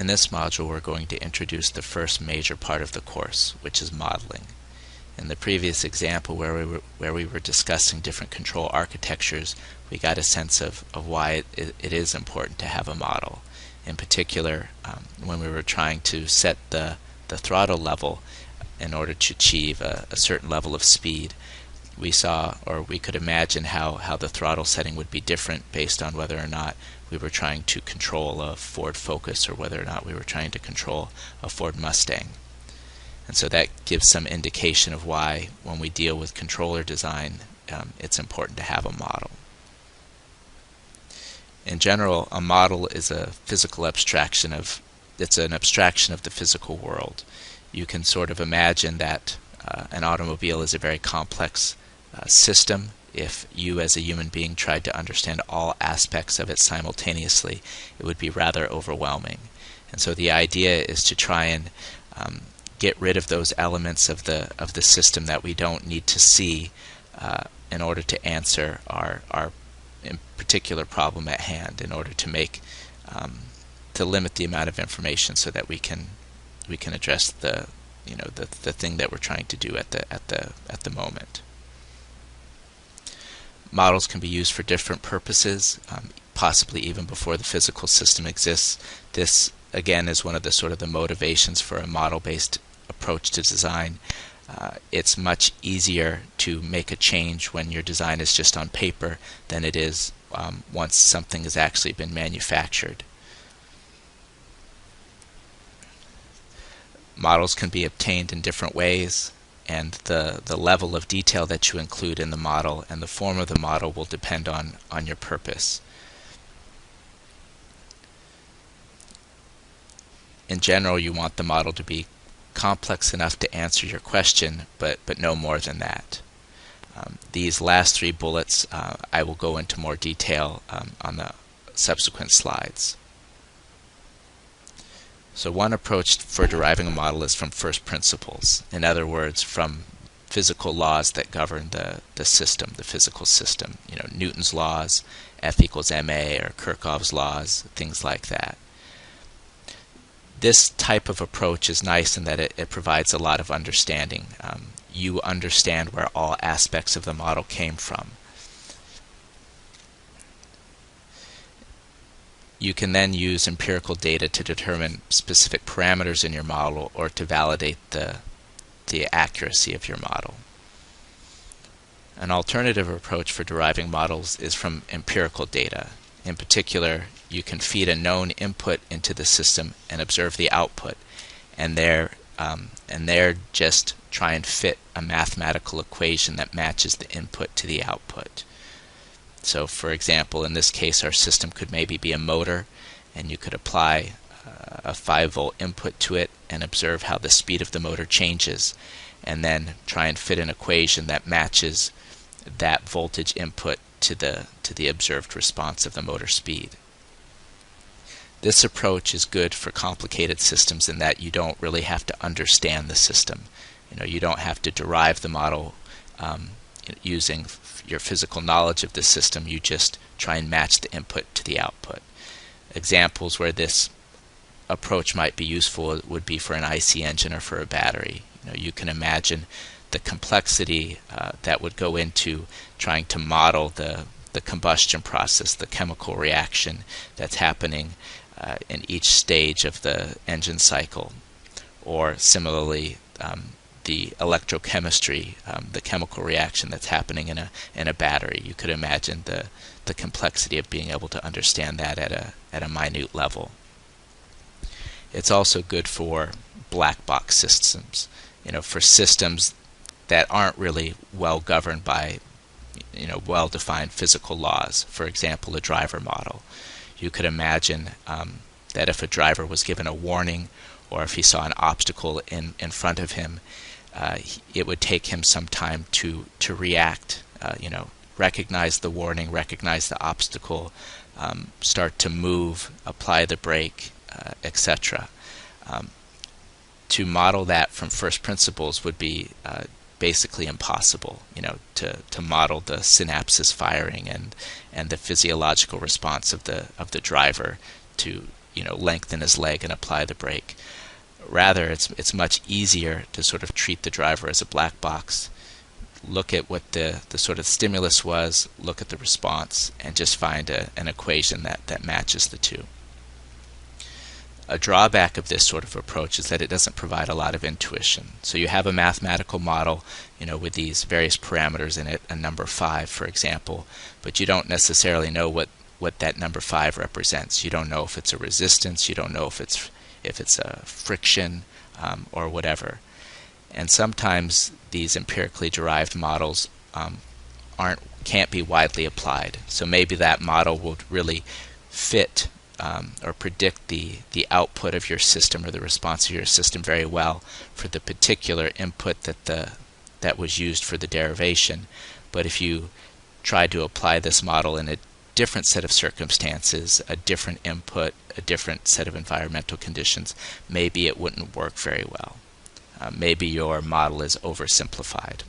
In this module, we're going to introduce the first major part of the course, which is modeling. In the previous example where we were discussing different control architectures, we got a sense of why it is important to have a model. In particular, when we were trying to set the throttle level in order to achieve a certain level of speed, we saw, or we could imagine how the throttle setting would be different based on whether or not we were trying to control a Ford Focus or whether or not we were trying to control a Ford Mustang. And so that gives some indication of why, when we deal with controller design, it's important to have a model. In general, a model is a physical abstraction it's an abstraction of the physical world. You can sort of imagine that an automobile is a very complex system. If you as a human being tried to understand all aspects of it simultaneously, it would be rather overwhelming. And so the idea is to try and get rid of those elements of the system that we don't need to see in order to answer our in particular problem at hand, in order to make to limit the amount of information so that we can address the thing that we're trying to do at the moment. Models can be used for different purposes, possibly even before the physical system exists. This again is one of the motivations for a model-based approach to design. It's much easier to make a change when your design is just on paper than it is once something has actually been manufactured. Models can be obtained in different ways, and the level of detail that you include in the model and the form of the model will depend on your purpose. In general, you want the model to be complex enough to answer your question, but no more than that. These last three bullets I will go into more detail on the subsequent slides. So one approach for deriving a model is from first principles. In other words, from physical laws that govern the system, the physical system. Newton's laws, F equals ma, or Kirchhoff's laws, things like that. This type of approach is nice in that it provides a lot of understanding. You understand where all aspects of the model came from. You can then use empirical data to determine specific parameters in your model or to validate the accuracy of your model. An alternative approach for deriving models is from empirical data. In particular, you can feed a known input into the system and observe the output, and there just try and fit a mathematical equation that matches the input to the output. So, for example, in this case, our system could maybe be a motor, and you could apply a 5-volt input to it and observe how the speed of the motor changes, and then try and fit an equation that matches that voltage input to the observed response of the motor speed. This approach is good for complicated systems in that you don't really have to understand the system. You don't have to derive the model using your physical knowledge of the system. You just try and match the input to the output. Examples where this approach might be useful would be for an IC engine or for a battery. You can imagine the complexity that would go into trying to model the combustion process, the chemical reaction that's happening in each stage of the engine cycle, or similarly the electrochemistry, the chemical reaction that's happening in a battery. You could imagine the complexity of being able to understand that at a minute level. It's also good for black box systems, for systems that aren't really well governed by well-defined physical laws. For example, a driver model. You could imagine that if a driver was given a warning, or if he saw an obstacle in front of him, it would take him some time to react, recognize the warning, recognize the obstacle, start to move, apply the brake, etc. To model that from first principles would be basically impossible, to model the synapses firing and the physiological response of the driver to lengthen his leg and apply the brake. Rather, it's much easier to sort of treat the driver as a black box, look at what the sort of stimulus was, look at the response, and just find an equation that matches the two. A drawback of this sort of approach is that it doesn't provide a lot of intuition. So you have a mathematical model, with these various parameters in it, a number 5, for example, but you don't necessarily know what that number 5 represents. You don't know if it's a resistance, you don't know if it's a friction, or whatever. And sometimes these empirically derived models can't be widely applied. So maybe that model will really fit or predict the output of your system or the response of your system very well for the particular input that was used for the derivation. But if you try to apply this model in a different set of circumstances, a different input, a different set of environmental conditions, maybe it wouldn't work very well. Maybe your model is oversimplified.